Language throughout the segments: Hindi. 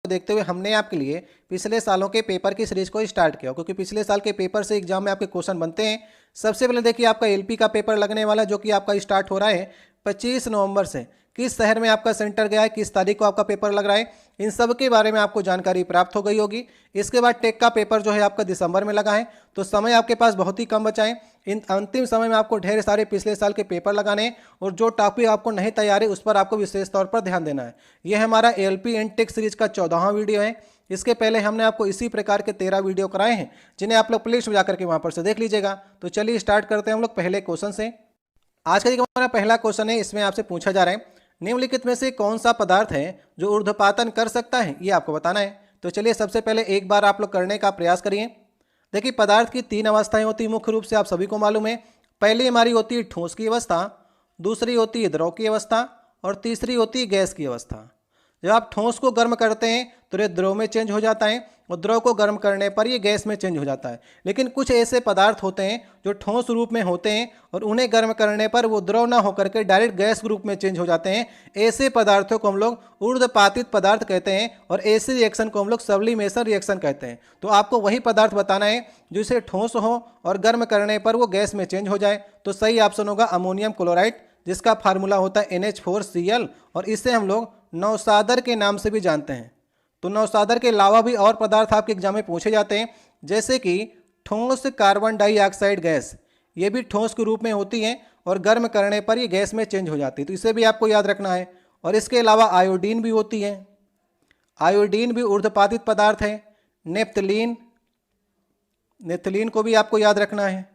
देखते हुए हमने आपके लिए पिछले सालों के पेपर की सीरीज को स्टार्ट किया, क्योंकि पिछले साल के पेपर से एग्जाम में आपके क्वेश्चन बनते हैं। सबसे पहले देखिए आपका एलपी का पेपर लगने वाला, जो कि आपका स्टार्ट हो रहा है 25 नवंबर से। किस शहर में आपका सेंटर गया है, किस तारीख को आपका पेपर लग रहा है, इन सब के बारे में आपको जानकारी प्राप्त हो गई होगी। इसके बाद टेक का पेपर जो है आपका दिसंबर में लगा है, तो समय आपके पास बहुत ही कम बचा है। इन अंतिम समय में आपको ढेर सारे पिछले साल के पेपर लगाने हैं, और जो टॉपिक आपको नहीं तैयार है उस पर आपको विशेष तौर पर ध्यान देना है। यह हमारा एलपी एंड टेक सीरीज का 14वां वीडियो है। इसके पहले हमने आपको इसी प्रकार के 13 वीडियो कराए हैं, जिन्हें आप लोग प्लेलिस्ट में जाकर के वहां पर से देख लीजिएगा। तो चलिए स्टार्ट करते हैं हम लोग पहले क्वेश्चन से। आज का जो हमारा पहला क्वेश्चन है, इसमें आपसे पूछा जा रहा है निम्नलिखित में से कौन सा पदार्थ है जो ऊर्ध्वपातन कर सकता है, ये आपको बताना है। तो चलिए सबसे पहले एक बार आप लोग करने का प्रयास करिए। देखिए पदार्थ की 3 अवस्थाएं होती है मुख्य रूप से, आप सभी को मालूम है। पहली हमारी होती है ठोस की अवस्था, दूसरी होती है द्रव की अवस्था, और तीसरी होती है गैस की अवस्था। जब आप ठोस को गर्म करते हैं तो ये द्रव में चेंज हो जाता है, और द्रव को गर्म करने पर ये गैस में चेंज हो जाता है। लेकिन कुछ ऐसे पदार्थ होते हैं जो ठोस रूप में होते हैं, और उन्हें गर्म करने पर वो द्रव ना होकर के डायरेक्ट गैस रूप में चेंज हो जाते हैं। ऐसे पदार्थों को हम लोग ऊर्ध्वपातित पदार्थ कहते हैं, और ऐसे रिएक्शन को हम लोग सब्लिमेशन रिएक्शन कहते हैं। तो आपको वही पदार्थ बताना है जिसे ठोस हो और गर्म करने पर वो गैस में चेंज हो जाए। तो सही ऑप्शन होगा अमोनियम क्लोराइड, जिसका फार्मूला होता है NH4Cl, और इसे हम लोग नौसादर के नाम से भी जानते हैं। तो नौसादर के अलावा भी और पदार्थ आपके एग्जाम में पूछे जाते हैं, जैसे कि ठोस कार्बन डाइऑक्साइड गैस, ये भी ठोस के रूप में होती है, और गर्म करने पर ये गैस में चेंज हो जाती है। तो इसे भी आपको याद रखना है। और इसके अलावा आयोडीन भी होती है, आयोडीन भी ऊर्ध्वपातित पदार्थ है। नेप्थलीन, नेप्थलीन को भी आपको याद रखना है।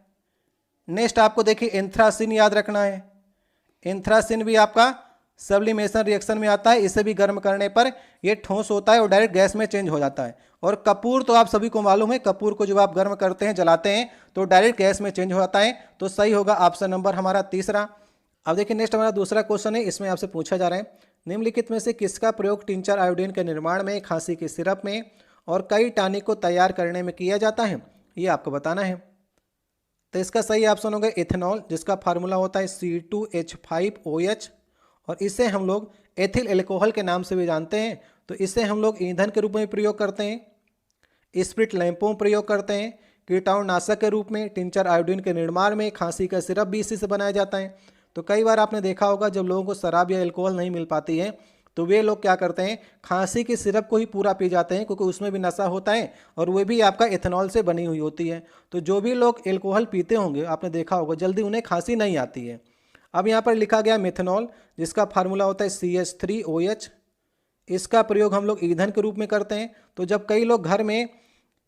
नेक्स्ट आपको देखिए एंथ्रासिन याद रखना है। एंथ्रासिन भी आपका सब्लिमेशन रिएक्शन में आता है, इसे भी गर्म करने पर यह ठोस होता है और डायरेक्ट गैस में चेंज हो जाता है। और कपूर तो आप सभी को मालूम है, कपूर को जब आप गर्म करते हैं, जलाते हैं, तो डायरेक्ट गैस में चेंज हो जाता है। तो सही होगा ऑप्शन नंबर हमारा तीसरा। अब देखिए नेक्स्ट हमारा दूसरा क्वेश्चन है, इसमें आपसे पूछा जा रहा है निम्नलिखित में से किसका प्रयोग टिंचर आयोडीन के निर्माण में, खांसी के सिरप में और कई टॉनिक को तैयार करने में किया जाता है, ये आपको बताना है। तो इसका सही ऑप्शन होगा इथेनॉल, जिसका फार्मूला होता है C2H5OH, और इसे हम लोग एथिल एल्कोहल के नाम से भी जानते हैं। तो इसे हम लोग ईंधन के रूप में प्रयोग करते हैं, स्प्रिट लैंपों में प्रयोग करते हैं, कीटाणुनाशक के रूप में, टिंचर आयोडीन के निर्माण में, खांसी का सिरप भी इसी से बनाया जाता है। तो कई बार आपने देखा होगा जब लोगों को शराब या एल्कोहल नहीं मिल पाती है, तो वे लोग क्या करते हैं, खांसी के सिरप को ही पूरा पी जाते हैं, क्योंकि उसमें भी नशा होता है और वो भी आपका इथेनॉल से बनी हुई होती है। तो जो भी लोग एल्कोहल पीते होंगे, आपने देखा होगा जल्दी उन्हें खांसी नहीं आती है। अब यहाँ पर लिखा गया मेथनॉल, जिसका फार्मूला होता है CH3OH। इसका प्रयोग हम लोग ईंधन के रूप में करते हैं। तो जब कई लोग घर में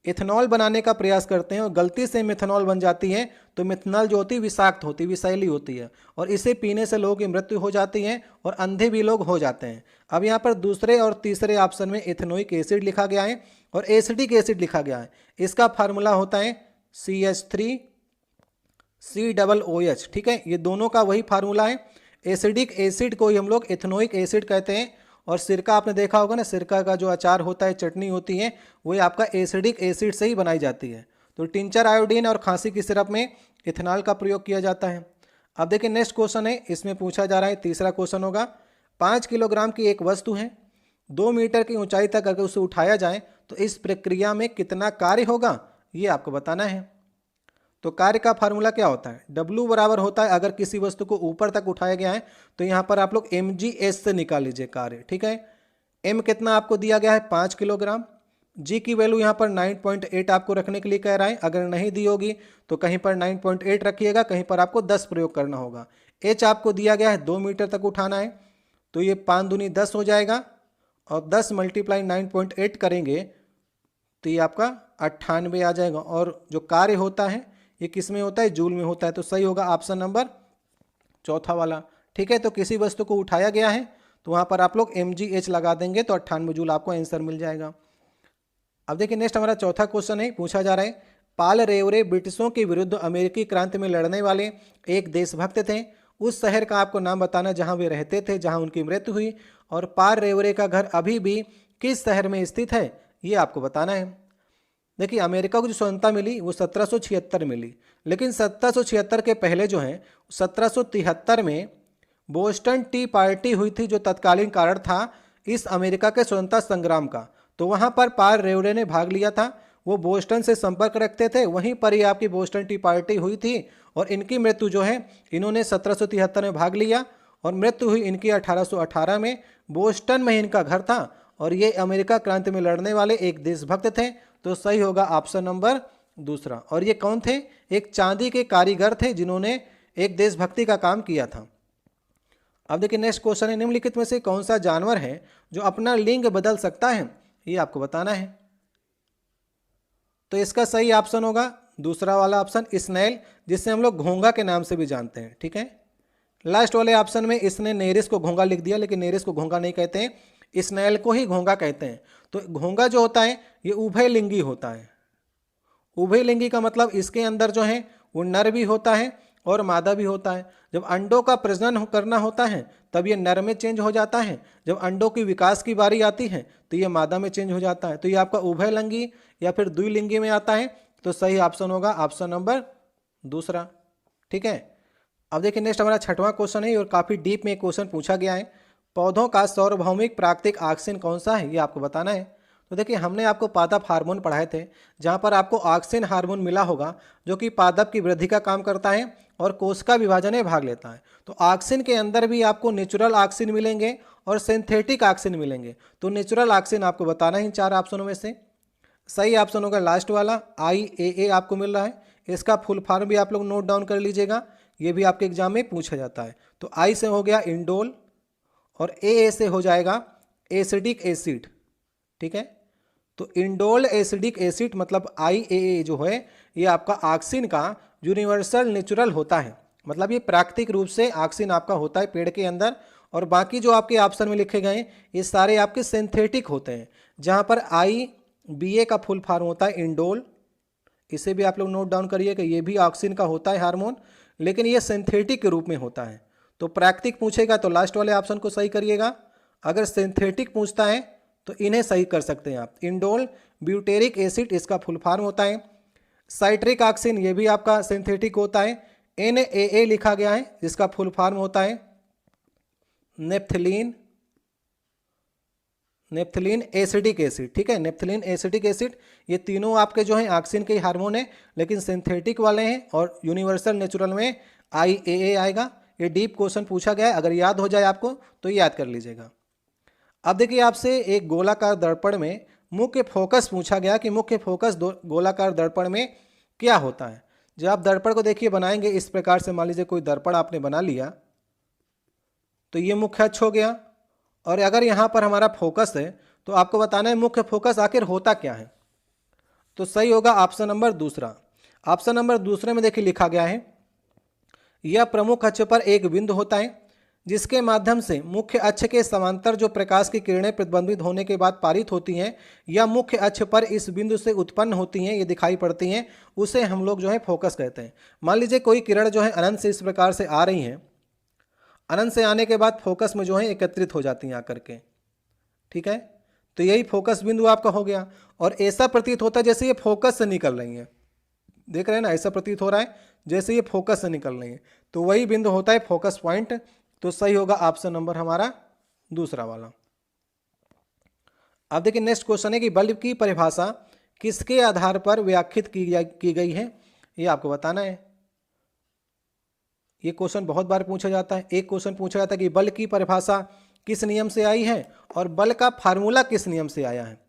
इथेनॉल बनाने का प्रयास करते हैं और गलती से मेथनॉल बन जाती है, तो मेथनॉल जो होती है विषाक्त होती है, विषैली होती है, और इसे पीने से लोगों की मृत्यु हो जाती है और अंधे भी लोग हो जाते हैं। अब यहाँ पर दूसरे और तीसरे ऑप्शन में इथेनोइक एसिड लिखा गया है और एसिडिक एसिड लिखा गया है। इसका फार्मूला होता है CH3COOH। ठीक है, ये दोनों का वही फार्मूला है। एसिडिक एसिड को ही हम लोग इथेनोइक एसिड कहते हैं। और सिरका आपने देखा होगा ना, सिरका का जो अचार होता है, चटनी होती है, वो आपका एसिडिक एसिड से ही बनाई जाती है। तो टिंचर आयोडीन और खांसी की सिरप में इथेनॉल का प्रयोग किया जाता है। अब देखिए नेक्स्ट क्वेश्चन है, इसमें पूछा जा रहा है, तीसरा क्वेश्चन होगा 5 किलोग्राम की एक वस्तु है, 2 मीटर की ऊंचाई तक अगर उसे उठाया जाए तो इस प्रक्रिया में कितना कार्य होगा, ये आपको बताना है। तो कार्य का फार्मूला क्या होता है, W बराबर होता है, अगर किसी वस्तु को ऊपर तक उठाया गया है तो यहाँ पर आप लोग mgs से निकाल लीजिए कार्य। ठीक है, m कितना आपको दिया गया है 5 किलोग्राम, g की वैल्यू यहाँ पर 9.8 आपको रखने के लिए कह रहा है। अगर नहीं दी होगी तो कहीं पर 9.8 रखिएगा, कहीं पर आपको 10 प्रयोग करना होगा। h आपको दिया गया है 2 मीटर तक उठाना है, तो ये 5 दूनी 10 हो जाएगा, और 10 मल्टीप्लाई 9.8 करेंगे तो ये आपका 98 आ जाएगा। और जो कार्य होता है ये किस में होता है, जूल में होता है। तो सही होगा ऑप्शन नंबर चौथा वाला। ठीक है, तो किसी वस्तु को उठाया गया है तो वहां पर आप लोग mgh लगा देंगे तो 98 जूल आपको आंसर मिल जाएगा। अब देखिए नेक्स्ट हमारा चौथा क्वेश्चन है, पूछा जा रहा है पाल रेवरे ब्रिटिशों के विरुद्ध अमेरिकी क्रांति में लड़ने वाले एक देशभक्त थे। उस शहर का आपको नाम बताना जहां वे रहते थे, जहां उनकी मृत्यु हुई, और पाल रेवरे का घर अभी भी किस शहर में स्थित है, ये आपको बताना है। देखिए अमेरिका को जो स्वतंत्रता मिली वो 1776 मिली, लेकिन 1776 के पहले जो है 1773 में बोस्टन टी पार्टी हुई थी, जो तत्कालीन कारण था इस अमेरिका के स्वतंत्रता संग्राम का। तो वहाँ पर पाल रेवरे ने भाग लिया था। वो बोस्टन से संपर्क रखते थे, वहीं पर ही आपकी बोस्टन टी पार्टी हुई थी और इनकी मृत्यु जो है, इन्होंने 1773 में भाग लिया और मृत्यु हुई इनकी 1818 में। बोस्टन में इनका घर था और ये अमेरिका क्रांति में लड़ने वाले एक देशभक्त थे। तो सही होगा ऑप्शन नंबर दूसरा। और ये कौन थे? एक चांदी के कारीगर थे जिन्होंने एक देशभक्ति का काम किया था। अब देखिए नेक्स्ट क्वेश्चन है, निम्नलिखित में से कौन सा जानवर है जो अपना लिंग बदल सकता है? ये आपको बताना है। तो इसका सही ऑप्शन होगा दूसरा वाला ऑप्शन, स्नेल, जिसे हम लोग घोंगा के नाम से भी जानते हैं। ठीक है, लास्ट वाले ऑप्शन में इसने नेरिस को घोंगा लिख दिया, लेकिन नेरिस को घोंगा नहीं कहते हैं, स्नेल को ही घोंगा कहते हैं। तो घोंगा जो होता है ये उभयलिंगी होता है। उभयलिंगी का मतलब इसके अंदर जो है वो नर भी होता है और मादा भी होता है। जब अंडों का प्रजनन करना होता है तब ये नर में चेंज हो जाता है, जब अंडों की विकास की बारी आती है तो ये मादा में चेंज हो जाता है। तो ये आपका उभयलिंगी या फिर द्विलिंगी में आता है। तो सही ऑप्शन होगा ऑप्शन नंबर दूसरा। ठीक है, अब देखिए नेक्स्ट हमारा छठवां क्वेश्चन है और काफ़ी डीप में क्वेश्चन पूछा गया है। पौधों का सार्वभौमिक प्राकृतिक ऑक्सीजन कौन सा है, ये आपको बताना है। तो देखिए हमने आपको पादप हार्मोन पढ़ाए थे, जहाँ पर आपको ऑक्सीजन हार्मोन मिला होगा जो कि पादप की वृद्धि का काम करता है और कोशिका विभाजन में भाग लेता है। तो ऑक्सीजन के अंदर भी आपको नेचुरल ऑक्सीजन मिलेंगे और सिंथेटिक ऑक्सीजन मिलेंगे। तो नेचुरल ऑक्सीजन आपको बताना है इन चार ऑप्शनों में से। सही ऑप्शन होगा लास्ट वाला, IAA आपको मिल रहा है। इसका फुल फॉर्म भी आप लोग नोट डाउन कर लीजिएगा, ये भी आपके एग्जाम में पूछा जाता है। तो I से हो गया इंडोल और AA से हो जाएगा एसिडिक एसिड। ठीक है, तो इंडोल एसिडिक एसिड मतलब IAA जो है ये आपका ऑक्सीजन का यूनिवर्सल नेचुरल होता है, मतलब ये प्राकृतिक रूप से ऑक्सीजन आपका होता है पेड़ के अंदर। और बाकी जो आपके ऑप्शन में लिखे गए ये सारे आपके सिंथेटिक होते हैं, जहाँ पर IBA का फुल फॉर्म होता है इंडोल। इसे भी आप लोग नोट डाउन करिए कि ये भी ऑक्सीजन का होता है हार्मोन, लेकिन ये सिंथेटिक के रूप में होता है। तो प्राकृतिक पूछेगा तो लास्ट वाले ऑप्शन को सही करिएगा, अगर सिंथेटिक पूछता है तो इन्हें सही कर सकते हैं आप। इंडोल ब्यूटेरिक एसिड इसका फुल फॉर्म होता है। साइट्रिक ऑक्सीजन ये भी आपका सिंथेटिक होता है। NAA लिखा गया है जिसका फुल फॉर्म होता है नेप्थलीन एसिडिक एसिड। ठीक है, नेप्थलीन एसिडिक एसिड, ये तीनों आपके जो हैं ऑक्सीजन के हार्मोन है, लेकिन सिंथेटिक वाले हैं और यूनिवर्सल नेचुरल में IAA आएगा। ये डीप क्वेश्चन पूछा गया है, अगर याद हो जाए आपको तो याद कर लीजिएगा। अब देखिए आपसे एक गोलाकार दर्पण में मुख्य फोकस पूछा गया कि मुख्य फोकस गोलाकार दर्पण में क्या होता है। जब आप दर्पण को देखिए बनाएंगे इस प्रकार से, मान लीजिए कोई दर्पण आपने बना लिया तो ये मुख्य अक्ष हो गया, और अगर यहाँ पर हमारा फोकस है तो आपको बताना है मुख्य फोकस आखिर होता क्या है। तो सही होगा ऑप्शन नंबर दूसरा। ऑप्शन नंबर दूसरे में देखिए लिखा गया है, यह प्रमुख अक्ष पर एक बिंदु होता है जिसके माध्यम से मुख्य अक्ष के समांतर जो प्रकाश की किरणें प्रतिबिंबित होने के बाद पारित होती हैं या मुख्य अक्ष पर इस बिंदु से उत्पन्न होती हैं, ये दिखाई पड़ती हैं, उसे हम लोग जो है फोकस कहते हैं। मान लीजिए कोई किरण जो है अनंत से इस प्रकार से आ रही हैं, अनंत से आने के बाद फोकस में जो है एकत्रित हो जाती हैं आकर के। ठीक है, तो यही फोकस बिंदु आपका हो गया, और ऐसा प्रतीत होता है जैसे ये फोकस से निकल रही हैं। देख रहे हैं ना, ऐसा प्रतीत हो रहा है जैसे ये फोकस से निकल रही है, तो वही बिंदु होता है फोकस पॉइंट। तो सही होगा ऑप्शन नंबर हमारा दूसरा वाला। अब देखिए नेक्स्ट क्वेश्चन है कि बल्ब की परिभाषा किसके आधार पर व्याख्यात की गई है, ये आपको बताना है। ये क्वेश्चन बहुत बार पूछा जाता है। एक क्वेश्चन पूछा जाता है कि बल की परिभाषा किस नियम से आई है और बल का फार्मूला किस नियम से आया है।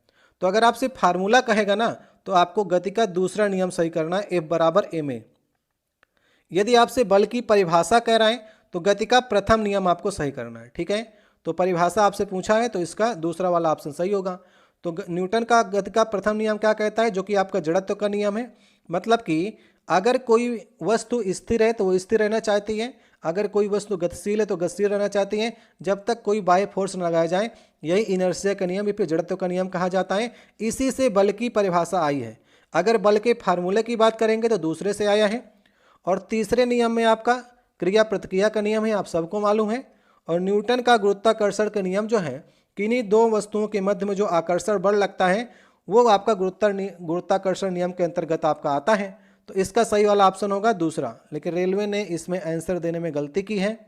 तो अगर आपसे फार्मूला कहेगा ना तो आपको गति का दूसरा नियम सही करना है, F बराबर ma। यदि आपसे बल की परिभाषा कह रहा है तो गति का प्रथम नियम आपको सही करना है। ठीक है, तो परिभाषा आपसे पूछा है तो इसका दूसरा वाला ऑप्शन सही होगा। तो न्यूटन का गति का प्रथम नियम क्या कहता है, जो कि आपका जड़त्व का नियम है। मतलब कि अगर कोई वस्तु स्थिर है तो वो स्थिर रहना चाहती है, अगर कोई वस्तु गतिशील है तो गतिशील रहना चाहती है, जब तक कोई बाह्य फोर्स न लगाया जाए। यही इनर्शिया का नियम या फिर जड़त्व का नियम कहा जाता है। इसी से बल की परिभाषा आई है। अगर बल के फार्मूले की बात करेंगे तो दूसरे से आया है। और तीसरे नियम में आपका क्रिया प्रतिक्रिया का नियम है, आप सबको मालूम है। और न्यूटन का गुरुत्वाकर्षण का नियम जो है, किन्हीं दो वस्तुओं के मध्य में जो आकर्षण बल लगता है वो आपका गुरुत्वाकर्षण नियम के अंतर्गत आपका आता है। तो इसका सही वाला ऑप्शन होगा दूसरा, लेकिन रेलवे ने इसमें आंसर देने में गलती की है,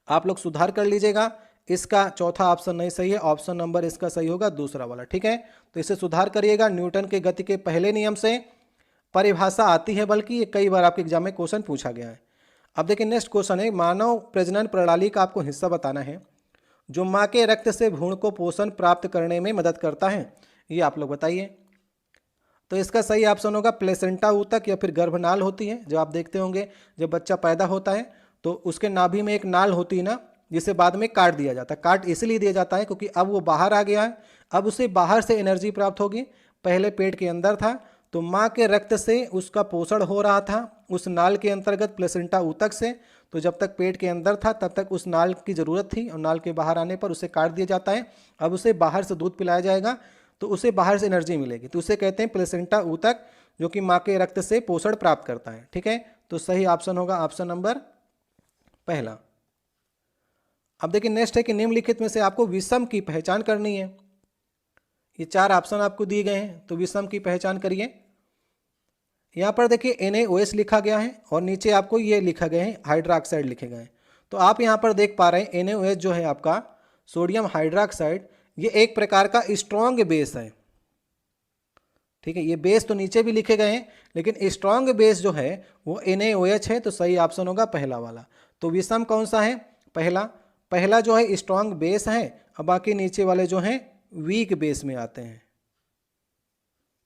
आप लोग सुधार कर लीजिएगा। इसका चौथा ऑप्शन नहीं सही है, ऑप्शन नंबर इसका सही होगा दूसरा वाला। ठीक है, तो इसे सुधार करिएगा। न्यूटन के गति के पहले नियम से परिभाषा आती है, बल्कि ये कई बार आपके एग्जाम में क्वेश्चन पूछा गया है। अब देखिए नेक्स्ट क्वेश्चन है, मानव प्रजनन प्रणाली का आपको हिस्सा बताना है जो माँ के रक्त से भ्रूण को पोषण प्राप्त करने में मदद करता है, ये आप लोग बताइए। तो इसका सही ऑप्शन होगा प्लेसेंटा ऊतक या फिर गर्भनाल होती है। जो आप देखते होंगे जब बच्चा पैदा होता है तो उसके नाभि में एक नाल होती है ना, जिसे बाद में काट दिया जाता है। काट इसलिए दिया जाता है क्योंकि अब वो बाहर आ गया है, अब उसे बाहर से एनर्जी प्राप्त होगी। पहले पेट के अंदर था तो माँ के रक्त से उसका पोषण हो रहा था उस नाल के अंतर्गत प्लेसेंटा ऊतक से। तो जब तक पेट के अंदर था तब तक उस नाल की ज़रूरत थी और नाल के बाहर आने पर उसे काट दिया जाता है। अब उसे बाहर से दूध पिलाया जाएगा तो उसे बाहर से एनर्जी मिलेगी, तो उसे कहते हैं प्लेसेंटा ऊतक, जो कि माँ के रक्त से पोषण प्राप्त करता है। ठीक है, तो सही ऑप्शन होगा ऑप्शन नंबर पहला। अब देखिए नेक्स्ट है कि निम्नलिखित में से आपको विषम की पहचान करनी है। ये 4 ऑप्शन आपको दिए गए हैं, तो विषम की पहचान करिए। यहाँ पर देखिए NaOH लिखा गया है और नीचे आपको ये लिखा गया है हाइड्रोक्साइड लिखे गए हैं। तो आप यहाँ पर देख पा रहे हैं NaOH जो है आपका सोडियम हाइड्रोक्साइड, ये एक प्रकार का स्ट्रॉन्ग बेस है। ठीक है, ये बेस तो नीचे भी लिखे गए हैं लेकिन स्ट्रॉन्ग बेस जो है वो NaOH है, तो सही ऑप्शन होगा पहला वाला। तो विषम कौन सा है? पहला। पहला जो है स्ट्रॉन्ग बेस है और बाकी नीचे वाले जो हैं वीक बेस में आते हैं।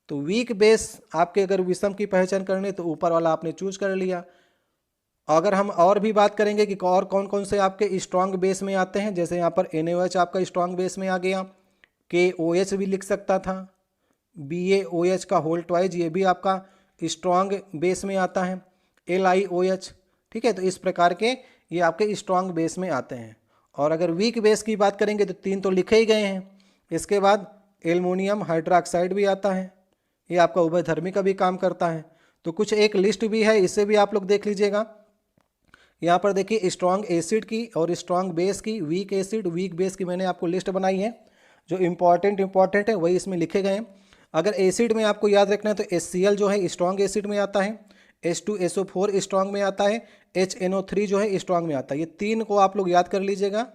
तो वीक बेस आपके अगर विषम की पहचान करनी तो ऊपर वाला आपने चूज कर लिया। अगर हम और भी बात करेंगे कि और कौन कौन से आपके स्ट्रॉन्ग बेस में आते हैं, जैसे यहाँ पर NaOH आपका स्ट्रॉन्ग बेस में आ गया, KOH भी लिख सकता था, BaOH का होल ट्वाइज ये भी आपका स्ट्रॉन्ग बेस में आता है, LiOH। ठीक है, तो इस प्रकार के ये आपके स्ट्रॉन्ग बेस में आते हैं। और अगर वीक बेस की बात करेंगे तो 3 तो लिखे ही गए हैं। इसके बाद एल्युमिनियम हाइड्रोक्साइड भी आता है, ये आपका उभयधर्मी का भी काम करता है। तो कुछ एक लिस्ट भी है, इसे भी आप लोग देख लीजिएगा। यहाँ पर देखिए स्ट्रॉन्ग एसिड की और स्ट्रॉन्ग बेस की, वीक एसिड वीक बेस की मैंने आपको लिस्ट बनाई है। जो इम्पॉर्टेंट है वही इसमें लिखे गए हैं। अगर एसिड में आपको याद रखना है तो HCl जो है स्ट्रॉन्ग एसिड में आता है, H2SO4 स्ट्रॉन्ग में आता है, HNO3 जो है स्ट्रॉन्ग में आता है। ये 3 को आप लोग याद कर लीजिएगा,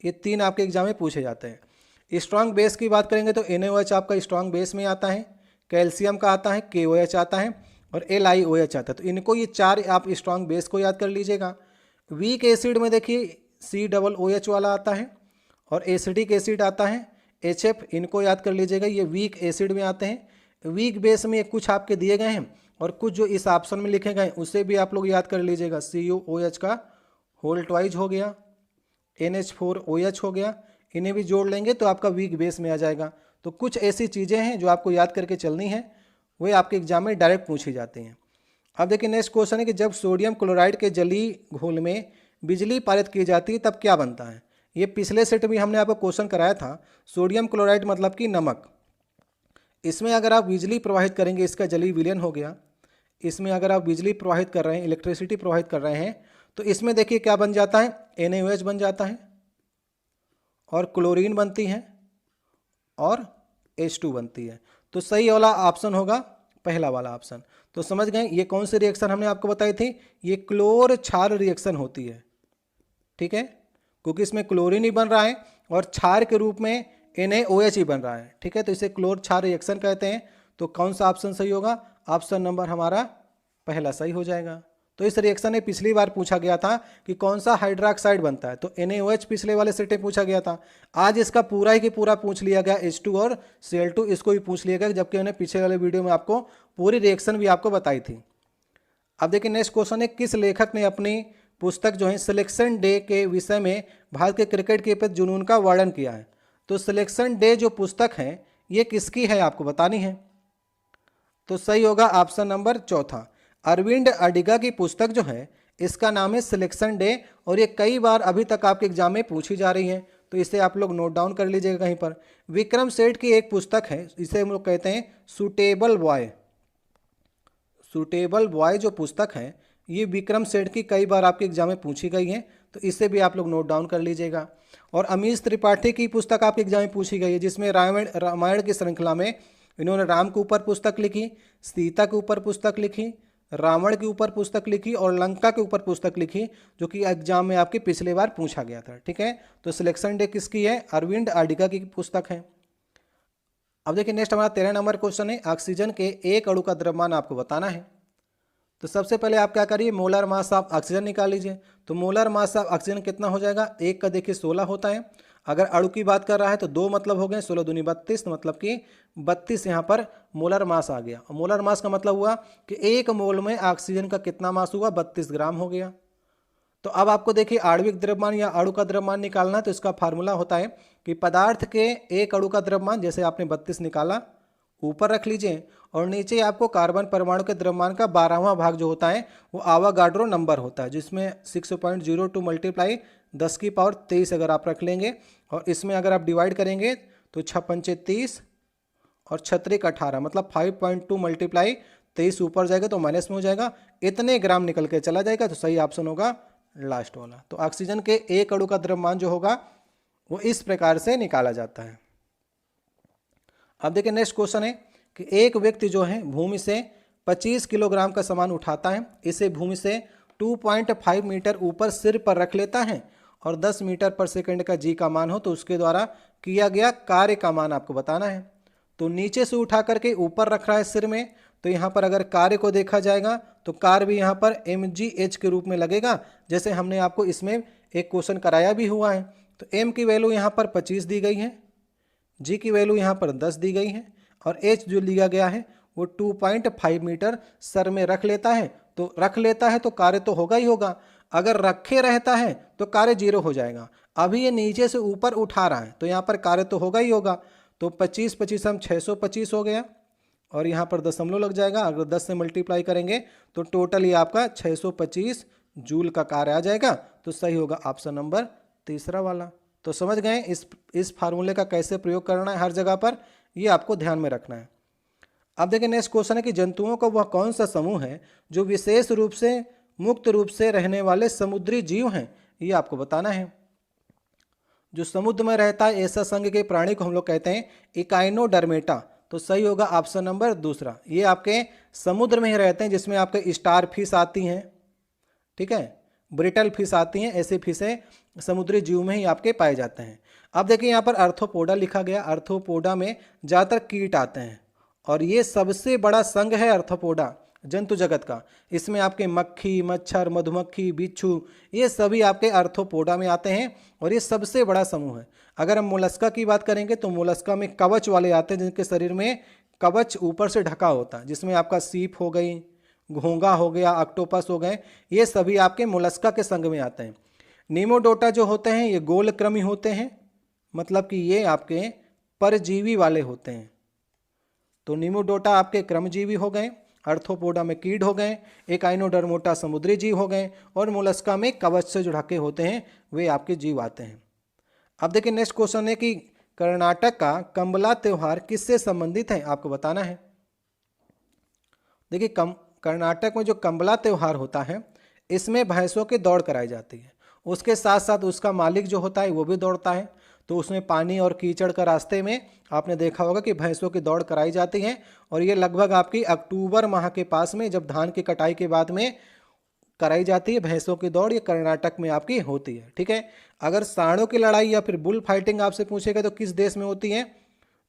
ये 3 आपके एग्जाम में पूछे जाते हैं। स्ट्रॉन्ग बेस की बात करेंगे तो NaOH आपका स्ट्रॉन्ग बेस में आता है, कैल्शियम का आता है, KOH आता है और LiOH आता है। तो इनको ये 4 आप स्ट्रॉन्ग बेस को याद कर लीजिएगा। वीक एसिड में देखिए COOH वाला आता है और एसिडिक एसिड आता है HF, इनको याद कर लीजिएगा, ये वीक एसिड में आते हैं। वीक बेस में कुछ आपके दिए गए हैं और कुछ जो इस ऑप्शन में लिखे गए उसे भी आप लोग याद कर लीजिएगा। CuOH का होल ट्वाइज हो गया, NH4OH हो गया, इन्हें भी जोड़ लेंगे तो आपका वीक बेस में आ जाएगा। तो कुछ ऐसी चीज़ें हैं जो आपको याद करके चलनी है, वे आपके एग्जाम में डायरेक्ट पूछी जाती हैं। अब देखिए नेक्स्ट क्वेश्चन है कि जब सोडियम क्लोराइड के जलीय घोल में बिजली पारित की जाती है तब क्या बनता है? ये पिछले सेट में हमने आपको क्वेश्चन कराया था। सोडियम क्लोराइड मतलब कि नमक, इसमें अगर आप बिजली प्रवाहित करेंगे, इसका जलीय विलयन हो गया, इसमें अगर आप बिजली प्रवाहित कर रहे हैं, इलेक्ट्रिसिटी प्रवाहित कर रहे हैं, तो इसमें देखिए क्या बन जाता है, NaOH बन जाता है और क्लोरीन बनती है और H2 बनती है। तो सही वाला ऑप्शन होगा पहला वाला ऑप्शन। तो समझ गए ये कौन सी रिएक्शन हमने आपको बताई थी, ये क्लोर क्षार रिएक्शन होती है। ठीक है, क्योंकि इसमें क्लोरीन ही बन रहा है और क्षार के रूप में NaOH ही बन रहा है। ठीक है, तो इसे क्लोर क्षार रिएक्शन कहते हैं। तो कौन सा ऑप्शन सही होगा? ऑप्शन नंबर हमारा पहला सही हो जाएगा। तो इस रिएक्शन में पिछली बार पूछा गया था कि कौन सा हाइड्रोक्साइड बनता है, तो NaOH पिछले वाले सेट में पूछा गया था। आज इसका पूरा ही पूरा पूछ लिया गया, H2 और Cl2 इसको भी पूछ लिया गया, जबकि मैंने पिछले वाले वीडियो में आपको पूरी रिएक्शन भी आपको बताई थी। अब देखिए नेक्स्ट क्वेश्चन है, किस लेखक ने अपनी पुस्तक जो है सिलेक्शन डे के विषय में भारत के क्रिकेट के प्रति जुनून का वर्णन किया है? तो सिलेक्शन डे जो पुस्तक है ये किसकी है आपको बतानी है। तो सही होगा ऑप्शन नंबर चौथा, अरविंद अडिगा की पुस्तक जो है इसका नाम है सिलेक्शन डे और ये कई बार अभी तक आपके एग्जाम में पूछी जा रही है, तो इसे आप लोग नोट डाउन कर लीजिएगा कहीं पर। विक्रम सेठ की एक पुस्तक है, इसे हम लोग कहते हैं सूटेबल बॉय। सूटेबल बॉय जो पुस्तक है ये विक्रम सेठ की कई बार आपके एग्जाम में पूछी गई है, तो इसे भी आप लोग नोट डाउन कर लीजिएगा। और अमीश त्रिपाठी की पुस्तक आपके एग्जाम में पूछी गई है, जिसमें रामायण की श्रृंखला में इन्होंने राम के ऊपर पुस्तक लिखी, सीता के ऊपर पुस्तक लिखी, रावण के ऊपर पुस्तक लिखी और लंका के ऊपर पुस्तक लिखी, जो कि एग्जाम में आपकी पिछले बार पूछा गया था। ठीक है, तो सिलेक्शन डे किसकी है? अरविंद अडिगा की पुस्तक है। अब देखिए नेक्स्ट हमारा 13 नंबर क्वेश्चन है, ऑक्सीजन के एक अणु का द्रव्यमान आपको बताना है। तो सबसे पहले आप क्या करिए, मोलर मास ऑफ ऑक्सीजन निकाल लीजिए। तो मोलर मास ऑफ ऑक्सीजन कितना हो जाएगा? एक का देखिए 16 होता है। अगर अणु की बात कर रहा है तो दो मतलब हो गए, 16 दूनी 32, मतलब कि 32 यहाँ पर मोलर मास आ गया। और मोलर मास का मतलब हुआ कि एक मोल में ऑक्सीजन का कितना मास हुआ? 32 ग्राम हो गया। तो अब आपको देखिए आणविक द्रव्यमान या अणु का द्रव्यमान निकालना है, तो इसका फार्मूला होता है कि पदार्थ के एक अणु का द्रव्यमान, जैसे आपने 32 निकाला, ऊपर रख लीजिए और नीचे आपको कार्बन परमाणु के द्रव्यमान का 12वां भाग जो होता है वो आवागाड्रो नंबर होता है, जिसमें 6.02 मल्टीप्लाई 10 की पावर 23 अगर आप रख लेंगे और इसमें अगर आप डिवाइड करेंगे तो 6 पंचे 30 और 6 18, मतलब 5.2 मल्टीप्लाई 23 ऊपर जाएगा तो माइनस में हो जाएगा, इतने ग्राम निकल के चला जाएगा। तो सही ऑप्शन होगा लास्ट वाला। तो ऑक्सीजन के एक अणु का द्रव्यमान जो होगा वो इस प्रकार से निकाला जाता है। अब देखिए नेक्स्ट क्वेश्चन है कि एक व्यक्ति जो है भूमि से 25 किलोग्राम का सामान उठाता है, इसे भूमि से 2.5 मीटर ऊपर सिर पर रख लेता है और 10 मीटर पर सेकंड का जी का मान हो तो उसके द्वारा किया गया कार्य का मान आपको बताना है। तो नीचे से उठा करके ऊपर रख रहा है सिर में, तो यहाँ पर अगर कार्य को देखा जाएगा तो कार्य भी यहाँ पर mgh के रूप में लगेगा, जैसे हमने आपको इसमें एक क्वेश्चन कराया भी हुआ है। तो m की वैल्यू यहाँ पर 25 दी गई है, g की वैल्यू यहाँ पर 10 दी गई है और h जो लिया गया है वो 2.5 मीटर सर में रख लेता है। तो रख लेता है तो कार्य तो होगा ही होगा, अगर रखे रहता है तो कार्य 0 हो जाएगा। अभी ये नीचे से ऊपर उठा रहा है तो यहाँ पर कार्य तो होगा ही होगा। तो 25 25 हम 625 हो गया और यहाँ पर दशमलव लग जाएगा। अगर 10 से मल्टीप्लाई करेंगे तो टोटल ये आपका 625 जूल का कार्य आ जाएगा। तो सही होगा ऑप्शन नंबर तीसरा वाला। तो समझ गए इस फार्मूले का कैसे प्रयोग करना है हर जगह पर, ये आपको ध्यान में रखना है। अब देखिए नेक्स्ट क्वेश्चन है कि जंतुओं का वह कौन सा समूह है जो विशेष रूप से मुक्त रूप से रहने वाले समुद्री जीव हैं, ये आपको बताना है। जो समुद्र में रहता है ऐसा संघ के प्राणी को हम लोग कहते हैं इकाइनोडर्मेटा। तो सही होगा ऑप्शन नंबर दूसरा। ये आपके समुद्र में ही रहते हैं, जिसमें आपके स्टार फिश आती हैं, ठीक है, ब्रिटल फिश आती हैं, ऐसे फिशें समुद्री जीव में ही आपके पाए जाते हैं। अब देखिए यहाँ पर अर्थोपोडा लिखा गया। अर्थोपोडा में ज़्यादातर कीट आते हैं और ये सबसे बड़ा संघ है अर्थोपोडा जंतु जगत का। इसमें आपके मक्खी, मच्छर, मधुमक्खी, बिच्छू, ये सभी आपके अर्थोपोडा में आते हैं और ये सबसे बड़ा समूह है। अगर हम मोलस्का की बात करेंगे तो मोलस्का में कवच वाले आते हैं, जिनके शरीर में कवच ऊपर से ढका होता है, जिसमें आपका सीप हो गई, घोंगा हो गया, ऑक्टोपस हो गए, ये सभी आपके मोलस्का के संघ में आते हैं। नीमोडोटा जो होते हैं ये गोलक्रमी होते हैं, मतलब कि ये आपके परजीवी वाले होते हैं। तो नीमोडोटा आपके क्रमजीवी हो गए, अर्थोपोडा में कीट हो गए, एकाइनोडर्मोटा समुद्री जीव हो गए और मोलस्का में कवच से जो ढके होते हैं वे आपके जीव आते हैं। अब देखिए नेक्स्ट क्वेश्चन है कि कर्नाटक का कंबला त्यौहार किससे संबंधित है, आपको बताना है। देखिए कर्नाटक में जो कंबला त्यौहार होता है इसमें भैंसों की दौड़ कराई जाती है, उसके साथ साथ उसका मालिक जो होता है वो भी दौड़ता है। तो उसमें पानी और कीचड़ का रास्ते में आपने देखा होगा कि भैंसों की दौड़ कराई जाती है और ये लगभग आपकी अक्टूबर माह के पास में, जब धान की कटाई के बाद में कराई जाती है भैंसों की दौड़, ये कर्नाटक में आपकी होती है। ठीक है, अगर सांडों की लड़ाई या फिर बुल फाइटिंग आपसे पूछेगा तो किस देश में होती है,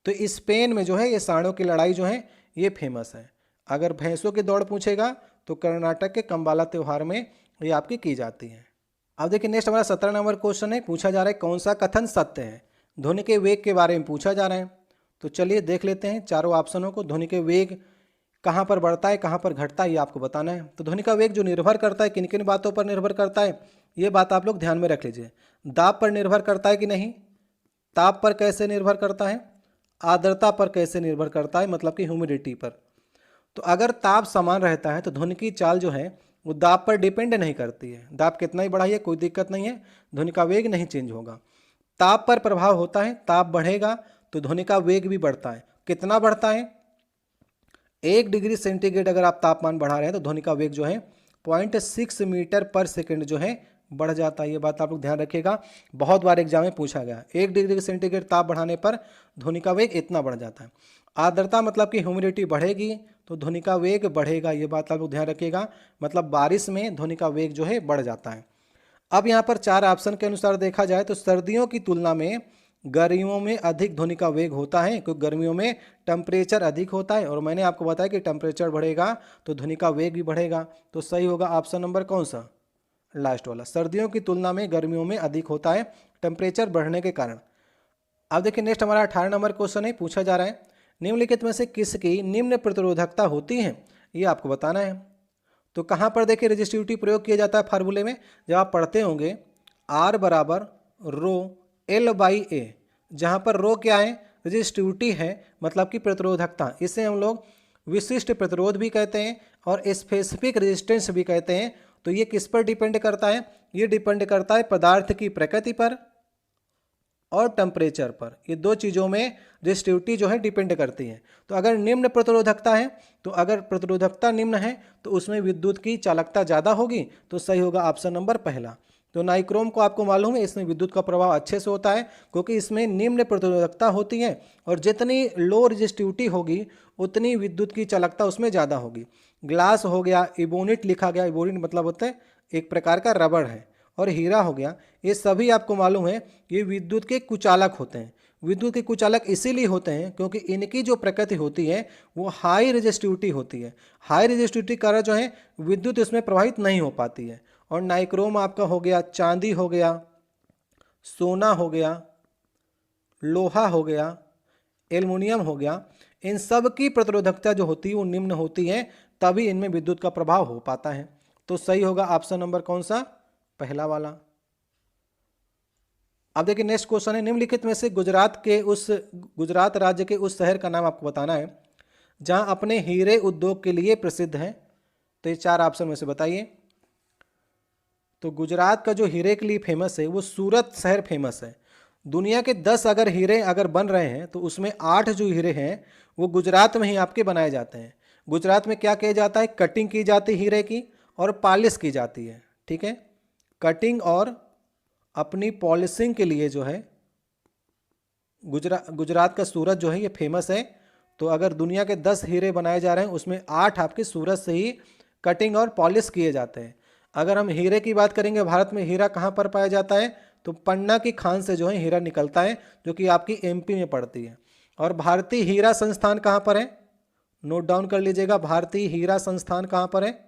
तो स्पेन में जो है ये सांडों की लड़ाई जो है ये फेमस है। अगर भैंसों की दौड़ पूछेगा तो कर्नाटक के कंबाला त्यौहार में ये आपकी की जाती है। अब देखिए नेक्स्ट हमारा 17 नंबर क्वेश्चन है, पूछा जा रहा है कौन सा कथन सत्य है। ध्वनि के वेग के बारे में पूछा जा रहा है, तो चलिए देख लेते हैं चारों ऑप्शनों को। ध्वनि के वेग कहाँ पर बढ़ता है, कहाँ पर घटता है, ये आपको बताना है। तो ध्वनि का वेग जो निर्भर करता है किन किन बातों पर निर्भर करता है, ये बात आप लोग ध्यान में रख लीजिए। दाब पर निर्भर करता है कि नहीं, ताप पर कैसे निर्भर करता है, आर्द्रता पर कैसे निर्भर करता है, मतलब कि ह्यूमिडिटी पर। तो अगर ताप समान रहता है तो ध्वनि की चाल जो है वो दाब पर डिपेंड नहीं करती है। दाब कितना ही बढ़ाइए कोई दिक्कत नहीं है, ध्वनि का वेग नहीं चेंज होगा। ताप पर प्रभाव होता है, ताप बढ़ेगा तो ध्वनि का वेग भी बढ़ता है। कितना बढ़ता है, 1 डिग्री सेंटीग्रेड अगर आप तापमान बढ़ा रहे हैं तो ध्वनि का वेग जो है 0.6 मीटर पर सेकंड जो है बढ़ जाता है। ये बात आप लोग ध्यान रखिएगा, बहुत बार एग्जाम में पूछा गया। 1 डिग्री सेंटीग्रेड ताप बढ़ाने पर ध्वनि का वेग इतना बढ़ जाता है। आर्द्रता मतलब कि ह्यूमिडिटी बढ़ेगी तो ध्वनि का वेग बढ़ेगा, ये बात आप लोग ध्यान रखिएगा। मतलब बारिश में ध्वनि का वेग जो है बढ़ जाता है। अब यहाँ पर 4 ऑप्शन के अनुसार देखा जाए तो सर्दियों की तुलना में गर्मियों में अधिक ध्वनि का वेग होता है, क्योंकि गर्मियों में टेम्परेचर अधिक होता है और मैंने आपको बताया कि टेम्परेचर बढ़ेगा तो ध्वनि का वेग भी बढ़ेगा। तो सही होगा ऑप्शन नंबर कौन सा, लास्ट वाला। सर्दियों की तुलना में गर्मियों में अधिक होता है टेम्परेचर बढ़ने के कारण। अब देखिए नेक्स्ट हमारा 18 नंबर क्वेश्चन है, पूछा जा रहा है निम्नलिखित में से किसकी निम्न प्रतिरोधकता होती है, ये आपको बताना है। तो कहाँ पर देखिए रेजिस्टिविटी प्रयोग किया जाता है फार्मूले में, जब आप पढ़ते होंगे R बराबर रो L बाई ए, जहाँ पर रो क्या है, रेजिस्टिविटी है, मतलब कि प्रतिरोधकता। इसे हम लोग विशिष्ट प्रतिरोध भी कहते हैं और स्पेसिफिक रेजिस्टेंस भी कहते हैं। तो ये किस पर डिपेंड करता है, ये डिपेंड करता है पदार्थ की प्रकृति पर और टेम्परेचर पर। ये दो चीज़ों में रेजिस्टिविटी जो है डिपेंड करती है। तो अगर निम्न प्रतिरोधकता है, तो अगर प्रतिरोधकता निम्न है तो उसमें विद्युत की चालकता ज़्यादा होगी, तो सही होगा ऑप्शन नंबर पहला। तो नाइक्रोम को आपको मालूम है इसमें विद्युत का प्रभाव अच्छे से होता है, क्योंकि इसमें निम्न प्रतिरोधकता होती है और जितनी लो रेजिस्टिविटी होगी उतनी विद्युत की चालकता उसमें ज़्यादा होगी। ग्लास हो गया, इबोनिट लिखा गया, इबोनिट मतलब होता है एक प्रकार का रबड़ है, और हीरा हो गया, ये सभी आपको मालूम है ये विद्युत के कुचालक होते हैं। विद्युत के कुचालक इसीलिए होते हैं क्योंकि इनकी जो प्रकृति होती है वो हाई रेजिस्टिविटी होती है। हाई रेजिस्टिविटी कारण जो है विद्युत इसमें प्रवाहित नहीं हो पाती है। और नाइक्रोम आपका हो गया, चांदी हो गया, सोना हो गया, लोहा हो गया, एल्युमिनियम हो गया, इन सब की प्रतिरोधकता जो होती है वो निम्न होती है, तभी इनमें विद्युत का प्रभाव हो पाता है। तो सही होगा ऑप्शन नंबर कौन सा, पहला वाला। अब देखिए नेक्स्ट क्वेश्चन है निम्नलिखित में से गुजरात राज्य के उस शहर का नाम आपको बताना है जहां अपने हीरे उद्योग के लिए प्रसिद्ध है। तो ये 4 ऑप्शन में से बताइए। तो गुजरात का जो हीरे के लिए फेमस है वो सूरत शहर फेमस है। दुनिया के 10 अगर हीरे अगर बन रहे हैं तो उसमें 8 जो हीरे हैं वो गुजरात में ही आपके बनाए जाते हैं। गुजरात में क्या किया जाता है, कटिंग की जाती है हीरे की और पॉलिश की जाती है। ठीक है, कटिंग और अपनी पॉलिशिंग के लिए जो है गुजरात का सूरत जो है ये फेमस है। तो अगर दुनिया के 10 हीरे बनाए जा रहे हैं उसमें 8 आपके सूरत से ही कटिंग और पॉलिश किए जाते हैं। अगर हम हीरे की बात करेंगे, भारत में हीरा कहाँ पर पाया जाता है, तो पन्ना की खान से जो है हीरा निकलता है, जो कि आपकी एमपी में पड़ती है। और भारतीय हीरा संस्थान कहाँ पर है, नोट डाउन कर लीजिएगा, भारतीय हीरा संस्थान कहाँ पर है,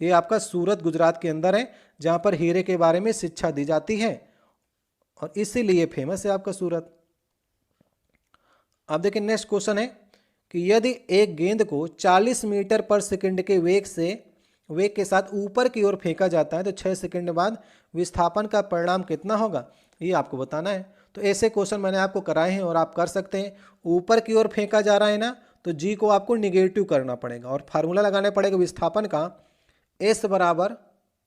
ये आपका सूरत गुजरात के अंदर है, जहाँ पर हीरे के बारे में शिक्षा दी जाती है और इसीलिए फेमस है आपका सूरत। अब देखिए नेक्स्ट क्वेश्चन है कि यदि एक गेंद को 40 मीटर पर सेकंड के वेग के साथ ऊपर की ओर फेंका जाता है तो 6 सेकंड बाद विस्थापन का परिणाम कितना होगा, ये आपको बताना है। तो ऐसे क्वेश्चन मैंने आपको कराए हैं और आप कर सकते हैं। ऊपर की ओर फेंका जा रहा है ना, तो जी को आपको निगेटिव करना पड़ेगा और फार्मूला लगाना पड़ेगा विस्थापन का, एस बराबर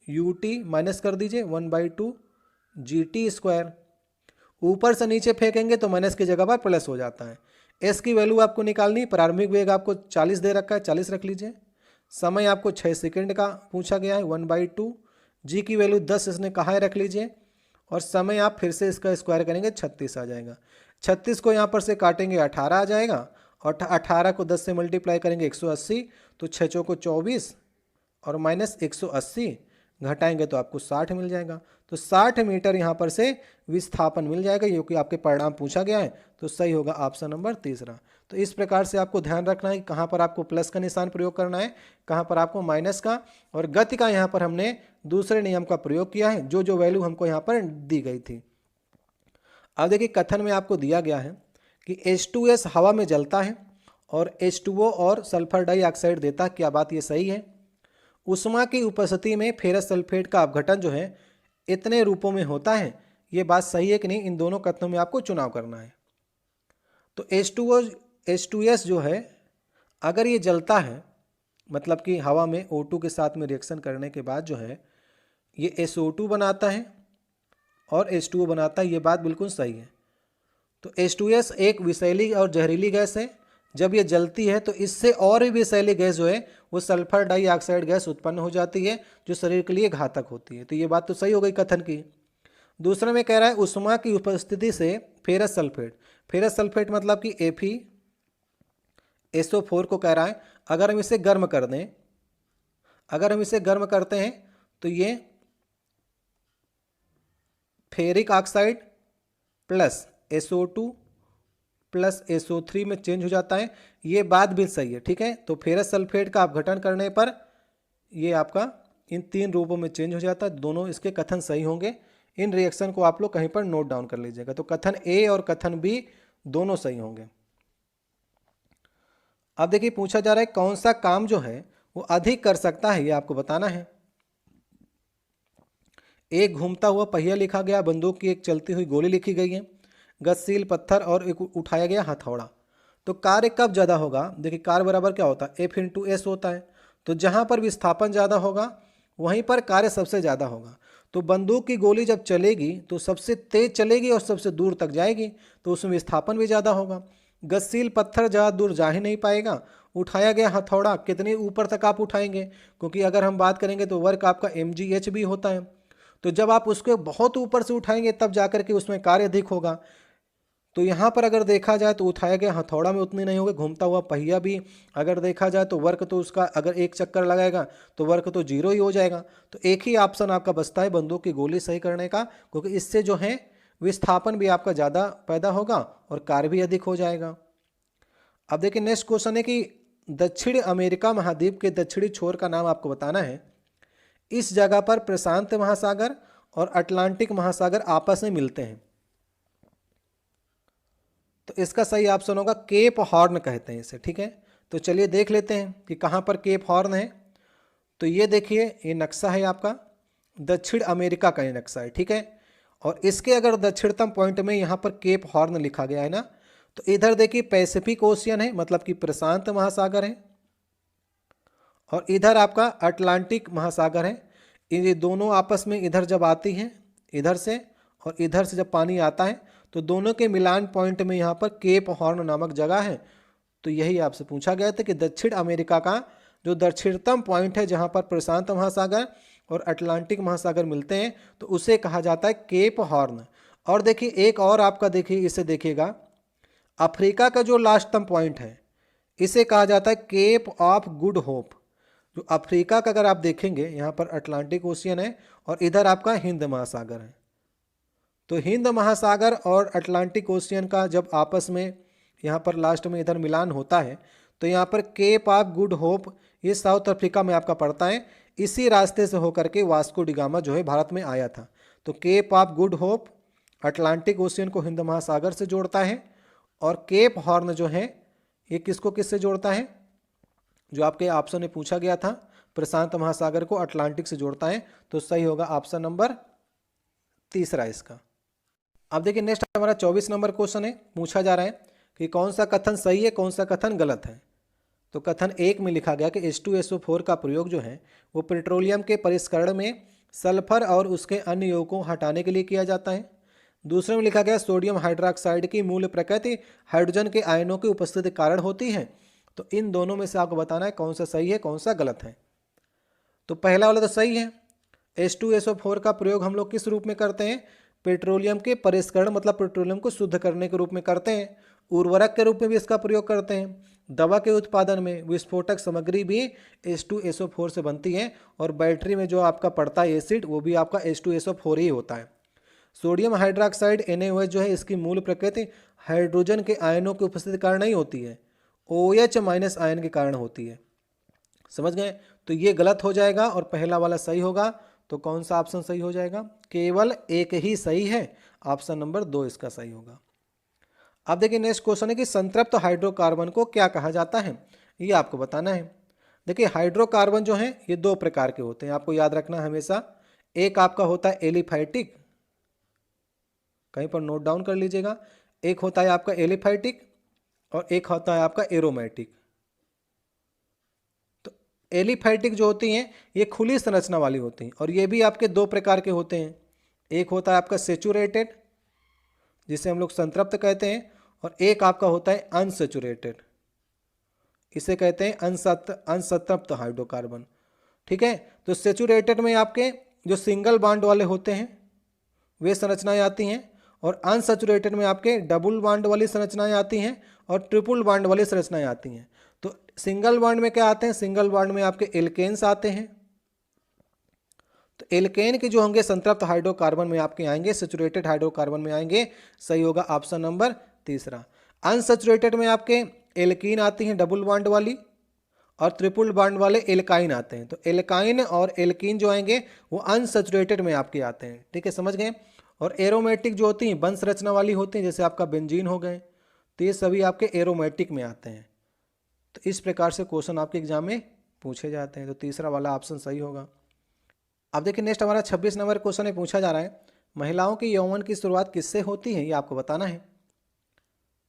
यू टी माइनस कर दीजिए 1/2 जी टी स्क्वायर। ऊपर से नीचे फेंकेंगे तो माइनस की जगह पर प्लस हो जाता है। एस की वैल्यू आपको निकालनी, प्रारंभिक वेग आपको 40 दे रखा है, 40 रख लीजिए। समय आपको 6 सेकंड का पूछा गया है 1/2। जी की वैल्यू 10 इसने कहा है, रख लीजिए। और समय आप फिर से इसका स्क्वायर करेंगे 36 आ जाएगा। 36 को यहाँ पर से काटेंगे 18 आ जाएगा और 18 को 10 से मल्टीप्लाई करेंगे 180, तो 6 चौको 24 और माइनस 180 घटाएंगे तो आपको 60 मिल जाएगा। तो 60 मीटर यहाँ पर से विस्थापन मिल जाएगा, जो कि आपके परिणाम पूछा गया है। तो सही होगा ऑप्शन नंबर तीसरा। तो इस प्रकार से आपको ध्यान रखना है कि कहाँ पर आपको प्लस का निशान प्रयोग करना है, कहाँ पर आपको माइनस का। और गति का यहाँ पर हमने दूसरे नियम का प्रयोग किया है, जो जो वैल्यू हमको यहाँ पर दी गई थी। अब देखिए कथन में आपको दिया गया है कि H2S हवा में जलता है और H2O और सल्फर डाइऑक्साइड देता है। क्या बात ये सही है? उष्मा की उपस्थिति में फेरस सल्फेट का अपघटन जो है इतने रूपों में होता है, ये बात सही है कि नहीं, इन दोनों कथनों में आपको चुनाव करना है। तो H2S जो है अगर ये जलता है, मतलब कि हवा में O2 के साथ में रिएक्शन करने के बाद जो है ये SO2 बनाता है और H2O बनाता है, ये बात बिल्कुल सही है। तो H2S एक विषैली और जहरीली गैस है। जब ये जलती है तो इससे और भी विषैली गैस जो है वो सल्फर डाइऑक्साइड गैस उत्पन्न हो जाती है, जो शरीर के लिए घातक होती है। तो ये बात तो सही हो गई कथन की। दूसरे में कह रहा है उष्मा की उपस्थिति से फेरस सल्फेट मतलब कि Fe SO4 को कह रहा है अगर हम इसे गर्म कर दें, अगर हम इसे गर्म करते हैं तो ये ferric oxide plus SO2 plus SO3 में चेंज हो जाता है। ये बात भी सही है, ठीक है। तो फेरस सल्फेट का अपघटन करने पर ये आपका इन 3 रूपों में चेंज हो जाता है। दोनों इसके कथन सही होंगे। इन रिएक्शन को आप लोग कहीं पर नोट डाउन कर लीजिएगा। तो कथन ए और कथन बी दोनों सही होंगे। अब देखिए पूछा जा रहा है कौन सा काम जो है वो अधिक कर सकता है, ये आपको बताना है। एक घूमता हुआ पहिया लिखा गया, बंदूक की एक चलती हुई गोली लिखी गई है, गतिशील पत्थर और एक उठाया गया हथौड़ा। तो कार्य कब ज़्यादा होगा? देखिए कार्य बराबर क्या होता है? F/S होता है। तो जहाँ पर विस्थापन ज़्यादा होगा वहीं पर कार्य सबसे ज़्यादा होगा। तो बंदूक की गोली जब चलेगी तो सबसे तेज चलेगी और सबसे दूर तक जाएगी, तो उसमें विस्थापन भी ज़्यादा होगा। गतिशील पत्थर ज़्यादा दूर जा ही नहीं पाएगा। उठाया गया हथौड़ा कितने ऊपर तक आप उठाएंगे? क्योंकि अगर हम बात करेंगे तो वर्क आपका mgh भी होता है। तो जब आप उसको बहुत ऊपर से उठाएंगे तब जाकर के उसमें कार्य अधिक होगा। तो यहाँ पर अगर देखा जाए तो उठाया गया हथौड़ा में उतनी नहीं होगी। घूमता हुआ पहिया भी अगर देखा जाए तो वर्क तो उसका अगर एक चक्कर लगाएगा तो वर्क तो 0 ही हो जाएगा। तो एक ही ऑप्शन आपका बचता है बंदूक की गोली सही करने का, क्योंकि इससे जो है विस्थापन भी आपका ज़्यादा पैदा होगा और कार्य भी अधिक हो जाएगा। अब देखिए नेक्स्ट क्वेश्चन है कि दक्षिण अमेरिका महाद्वीप के दक्षिणी छोर का नाम आपको बताना है। इस जगह पर प्रशांत महासागर और अटलांटिक महासागर आपस में मिलते हैं। तो इसका सही ऑप्शन होगा केप हॉर्न कहते हैं इसे, ठीक है। तो चलिए देख लेते हैं कि कहाँ पर केप हॉर्न है। तो ये देखिए ये नक्शा है आपका दक्षिण अमेरिका का, ये नक्शा है, ठीक है। और इसके अगर दक्षिणतम पॉइंट में यहाँ पर केप हॉर्न लिखा गया है ना, तो इधर देखिए पैसिफिक ओशियन है, मतलब कि प्रशांत महासागर है, और इधर आपका अटलांटिक महासागर है। ये दोनों आपस में इधर जब आती हैं इधर से और इधर से जब पानी आता है तो दोनों के मिलान पॉइंट में यहाँ पर केप हॉर्न नामक जगह है। तो यही आपसे पूछा गया था कि दक्षिण अमेरिका का जो दक्षिणतम पॉइंट है जहाँ पर प्रशांत महासागर और अटलांटिक महासागर मिलते हैं तो उसे कहा जाता है केप हॉर्न। और देखिए एक और आपका देखिए इसे देखिएगा, अफ्रीका का जो लास्टतम पॉइंट है इसे कहा जाता है केप ऑफ गुड होप। जो अफ्रीका का अगर आप देखेंगे यहाँ पर अटलांटिक ओशियन है और इधर आपका हिंद महासागर है। तो हिंद महासागर और अटलांटिक ओशियन का जब आपस में यहाँ पर लास्ट में इधर मिलान होता है तो यहाँ पर केप ऑफ गुड होप ये साउथ अफ्रीका में आपका पड़ता है। इसी रास्ते से होकर के वास्को डी गामा जो है भारत में आया था। तो cape of good hope Atlantic ocean को हिंद महासागर से जोड़ता है और केप हॉर्न जो है ये किसको किससे जोड़ता है? जो आपके ऑप्शन में पूछा गया था प्रशांत महासागर को अटलांटिक से जोड़ता है। तो सही होगा ऑप्शन नंबर तीसरा इसका। अब देखिए नेक्स्ट हमारा 24 नंबर क्वेश्चन है। पूछा जा रहा है कि कौन सा कथन सही है, कौन सा कथन गलत है। तो कथन 1 में लिखा गया कि H2SO4 का प्रयोग जो है वो पेट्रोलियम के परिष्करण में सल्फर और उसके अन्य यौगिकों को हटाने के लिए किया जाता है। दूसरे में लिखा गया सोडियम हाइड्रोक्साइड की मूल प्रकृति हाइड्रोजन के आयनों की उपस्थिति के कारण होती है। तो इन दोनों में से आपको बताना है कौन सा सही है कौन सा गलत है। तो पहला वाला तो सही है। H2SO4 का प्रयोग हम लोग किस रूप में करते हैं? पेट्रोलियम के परिष्करण मतलब पेट्रोलियम को शुद्ध करने के रूप में करते हैं। उर्वरक के रूप में भी इसका प्रयोग करते हैं। दवा के उत्पादन में विस्फोटक सामग्री भी H2SO4 से बनती है। और बैटरी में जो आपका पड़ता है एसिड वो भी आपका H2SO4 ही होता है। सोडियम हाइड्रोक्साइड NaOH जो है इसकी मूल प्रकृति हाइड्रोजन के आयनों की उपस्थिति के कारण नहीं होती है, OH- आयन के कारण होती है। समझ गए? तो ये गलत हो जाएगा और पहला वाला सही होगा। तो कौन सा ऑप्शन सही हो जाएगा? केवल एक ही सही है, ऑप्शन नंबर 2 इसका सही होगा। अब देखिए नेक्स्ट क्वेश्चन है कि संतृप्त हाइड्रोकार्बन को क्या कहा जाता है, ये आपको बताना है। देखिए हाइड्रोकार्बन जो है ये 2 प्रकार के होते हैं, आपको याद रखना हमेशा। एक आपका होता है एलिफैटिक, कहीं पर नोट डाउन कर लीजिएगा। एक होता है आपका एलिफैटिक और एक होता है आपका एरोमेटिक। तो एलिफैटिक जो होती हैं ये खुली संरचना वाली होती हैं और ये भी आपके 2 प्रकार के होते हैं। एक होता है आपका सेचुरेटेड जिसे हम लोग संतृप्त कहते हैं, और एक आपका होता है अनसेचुरेटेड, इसे कहते हैं अनसंतृप्त हाइड्रोकार्बन। ठीक है, तो सेचुरेटेड में आपके जो सिंगल बॉन्ड वाले होते हैं वे संरचनाएं आती हैं और अनसेचुरेटेड में आपके डबल बॉन्ड वाली संरचनाएं आती हैं और ट्रिपल बॉन्ड वाली संरचनाएं आती हैं। तो सिंगल बॉन्ड में क्या आते हैं, सिंगल बॉन्ड में आपके एल्केन्स आते हैं। तो एल्केन के जो होंगे संतृप्त हाइड्रोकार्बन में आपके आएंगे, सैचुरेटेड हाइड्रोकार्बन में आएंगे। सही होगा ऑप्शन नंबर तीसरा। अनसैचुरेटेड में आपके एल्कीन आती हैं डबल बॉन्ड वाली, और ट्रिपल बॉन्ड वाले एल्काइन आते हैं। तो एल्काइन और एल्कीन जो आएंगे वो अनसैचुरेटेड में आपके आते हैं। ठीक है, समझ गए। और एरोमेटिक जो होती हैं वंश रचना वाली होती हैं, जैसे आपका बेंजीन हो गए, तो ये सभी आपके एरोमेटिक में आते हैं। तो इस प्रकार से क्वेश्चन आपके एग्जाम में पूछे जाते हैं। तो तीसरा वाला ऑप्शन सही होगा। अब देखिए नेक्स्ट हमारा 26 नंबर क्वेश्चन में पूछा जा रहा है, महिलाओं की यौवन की शुरुआत किससे होती है, ये आपको बताना है।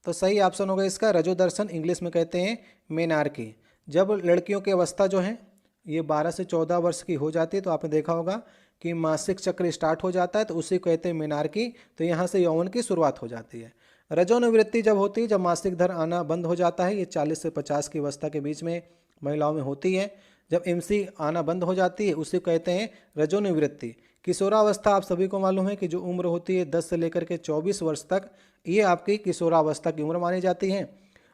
तो सही ऑप्शन होगा इसका रजोदर्शन, इंग्लिश में कहते हैं मेनार्की। जब लड़कियों की अवस्था जो है ये 12 से 14 वर्ष की हो जाती है, तो आपने देखा होगा कि मासिक चक्र स्टार्ट हो जाता है, तो उसी को कहते हैं मेनार्की। तो यहाँ से यौवन की शुरुआत हो जाती है। रजोनिवृत्ति जब होती है, जब मासिक धर्म आना बंद हो जाता है, ये 40 से 50 की अवस्था के बीच में महिलाओं में होती है। जब एमसी आना बंद हो जाती है उसे कहते हैं रजोनिवृत्ति। किशोरावस्था आप सभी को मालूम है कि जो उम्र होती है 10 से लेकर के 24 वर्ष तक, ये आपकी किशोरावस्था की उम्र मानी जाती है।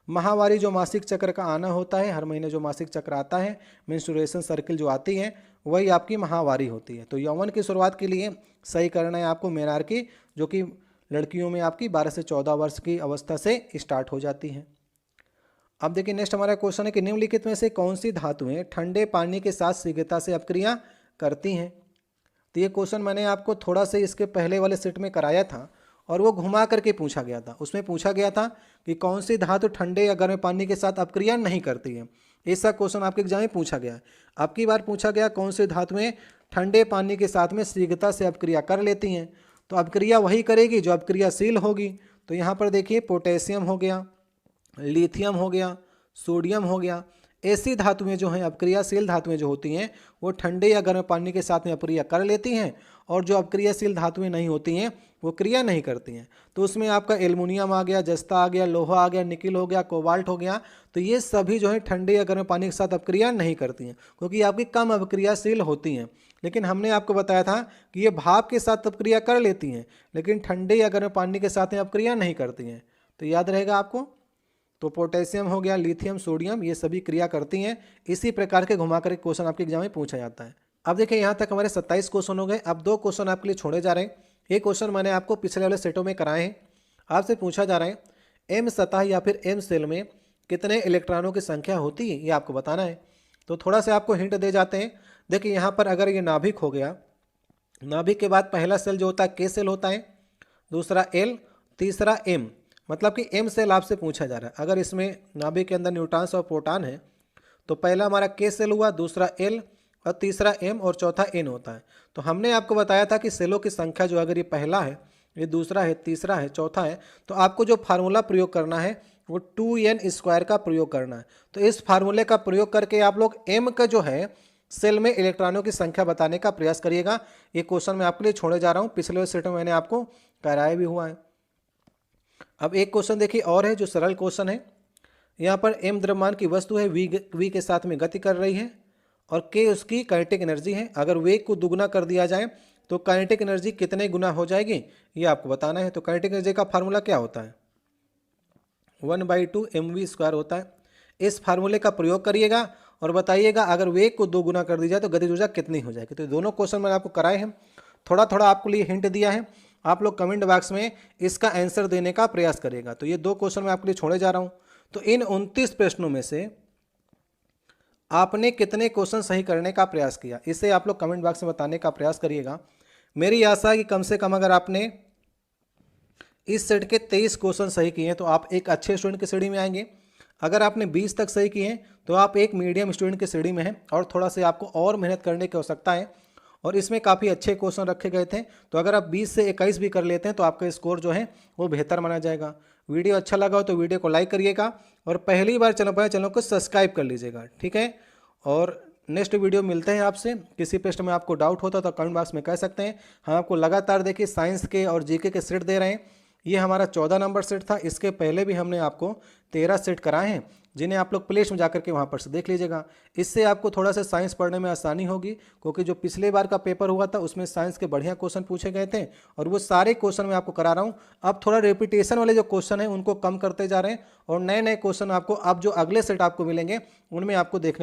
माहवारी जो मासिक चक्र का आना होता है, हर महीने जो मासिक चक्र आता है, मेंस्ट्रुएशन सर्किल जो आती है, वही आपकी माहवारी होती है। तो यौवन की शुरुआत के लिए सही करना है आपको मेनार्की, जो कि लड़कियों में आपकी 12 से 14 वर्ष की अवस्था से स्टार्ट हो जाती है। अब देखिए नेक्स्ट हमारा क्वेश्चन है कि निम्नलिखित में से कौन सी धातुएं ठंडे पानी के साथ शीघ्रता से अपक्रिया करती हैं। तो ये क्वेश्चन मैंने आपको थोड़ा सा इसके पहले वाले सेट में कराया था, और वो घुमा करके पूछा गया था। उसमें पूछा गया था कि कौन सी धातु ठंडे या गर्म पानी के साथ अपक्रिया नहीं करती है। ऐसा क्वेश्चन आपके एग्जाम में पूछा गया। अब की बार पूछा गया कौन सी धातुएं ठंडे पानी के साथ में शीघ्रता से अपक्रिया कर लेती हैं। तो अपक्रिया वही करेगी जो अपक्रियाशील होगी। तो यहाँ पर देखिए पोटेशियम हो गया, लिथियम हो गया, सोडियम हो गया। ऐसी धातुएं जो हैं, अपक्रियाशील धातुएं जो होती हैं, वो ठंडे या गर्म पानी के साथ में अपक्रिया कर लेती हैं, और जो अपक्रियाशील धातुएं नहीं होती हैं वो क्रिया नहीं करती हैं। तो उसमें आपका एल्युमिनियम आ गया, जस्ता आ गया, लोहा आ गया, निकिल हो गया, कोबाल्ट हो गया। तो ये सभी जो है ठंडे या गर्म पानी के साथ अपक्रिया नहीं करती हैं, क्योंकि आपकी कम अपक्रियाशील होती हैं। लेकिन हमने आपको बताया था कि ये भाप के साथ अपक्रिया कर लेती हैं, लेकिन ठंडे या गर्म पानी के साथ में अपक्रिया नहीं करती हैं। तो याद रहेगा आपको। तो पोटेशियम हो गया, लिथियम, सोडियम, ये सभी क्रिया करती हैं। इसी प्रकार के घुमा कर क्वेश्चन आपके एग्जाम में पूछा जाता है। अब देखिए यहाँ तक हमारे 27 क्वेश्चन हो गए। अब 2 क्वेश्चन आपके लिए छोड़े जा रहे हैं। ये क्वेश्चन मैंने आपको पिछले वाले सेटों में कराए हैं। आपसे पूछा जा रहा है एम सतह या फिर एम सेल में कितने इलेक्ट्रॉनों की संख्या होती है, ये आपको बताना है। तो थोड़ा सा आपको हिंट दे जाते हैं। देखिए यहाँ पर अगर ये नाभिक हो गया, नाभिक के बाद पहला सेल जो होता है के सेल होता है, दूसरा एल, तीसरा एम, मतलब कि एम सेल आपसे पूछा जा रहा है। अगर इसमें नाभिक के अंदर न्यूट्रॉन्स और प्रोटॉन है, तो पहला हमारा के सेल हुआ, दूसरा एल, और तीसरा एम, और चौथा एन होता है। तो हमने आपको बताया था कि सेलों की संख्या जो अगर ये पहला है, ये दूसरा है, तीसरा है, चौथा है, तो आपको जो फार्मूला प्रयोग करना है वो 2n² का प्रयोग करना है। तो इस फार्मूले का प्रयोग करके आप लोग एम का जो है सेल में इलेक्ट्रॉनों की संख्या बताने का प्रयास करिएगा। ये क्वेश्चन मैं आपके लिए छोड़े जा रहा हूँ, पिछले सेट में मैंने आपको कराया भी हुआ है। अब एक क्वेश्चन देखिए और है जो सरल क्वेश्चन है। यहाँ पर एम द्रव्यमान की वस्तु है, वी के साथ में गति कर रही है, और के उसकी काइनेटिक एनर्जी है। अगर वेग को दुगना कर दिया जाए तो काइनेटिक एनर्जी कितने गुना हो जाएगी, ये आपको बताना है। तो काइनेटिक एनर्जी का फार्मूला क्या होता है, 1/2 mv² होता है। इस फार्मूले का प्रयोग करिएगा और बताइएगा अगर वेग को 2 गुना कर दी जाए तो गतिज ऊर्जा कितनी हो जाएगी। तो दोनों क्वेश्चन मैंने आपको कराए हैं, थोड़ा थोड़ा आपके लिए हिंट दिया है। आप लोग कमेंट बॉक्स में इसका आंसर देने का प्रयास करिएगा। तो ये 2 क्वेश्चन मैं आपके लिए छोड़े जा रहा हूँ। तो इन 29 प्रश्नों में से आपने कितने क्वेश्चन सही करने का प्रयास किया, इसे आप लोग कमेंट बॉक्स में बताने का प्रयास करिएगा। मेरी आशा है कि कम से कम अगर आपने इस सेट के 23 क्वेश्चन सही किए हैं तो आप एक अच्छे स्टूडेंट की श्रेणी में आएंगे। अगर आपने 20 तक सही किए हैं तो आप एक मीडियम स्टूडेंट की श्रेणी में हैं, और थोड़ा सा आपको और मेहनत करने की आवश्यकता है। और इसमें काफ़ी अच्छे क्वेश्चन रखे गए थे, तो अगर आप 20 से 21 भी कर लेते हैं तो आपका स्कोर जो है वो बेहतर माना जाएगा। वीडियो अच्छा लगा हो तो वीडियो को लाइक करिएगा, और पहली बार चैनल पर चैनल को सब्सक्राइब कर लीजिएगा, ठीक है। और नेक्स्ट वीडियो मिलते हैं आपसे। किसी प्रश्न में आपको डाउट होता तो कमेंट बॉक्स में कह सकते हैं। हम आपको लगातार देखिए साइंस के और जीके के सेट दे रहे हैं, ये हमारा 14 नंबर सेट था। इसके पहले भी हमने आपको 13 सेट कराए हैं, जिन्हें आप लोग प्लेलिस्ट में जाकर के वहाँ पर से देख लीजिएगा। इससे आपको थोड़ा सा साइंस पढ़ने में आसानी होगी, क्योंकि जो पिछले बार का पेपर हुआ था उसमें साइंस के बढ़िया क्वेश्चन पूछे गए थे और वो सारे क्वेश्चन मैं आपको करा रहा हूँ। अब थोड़ा रेपिटेशन वाले जो क्वेश्चन हैं उनको कम करते जा रहे हैं और नए नए क्वेश्चन आपको अब जो अगले सेट आपको मिलेंगे उनमें आपको देखने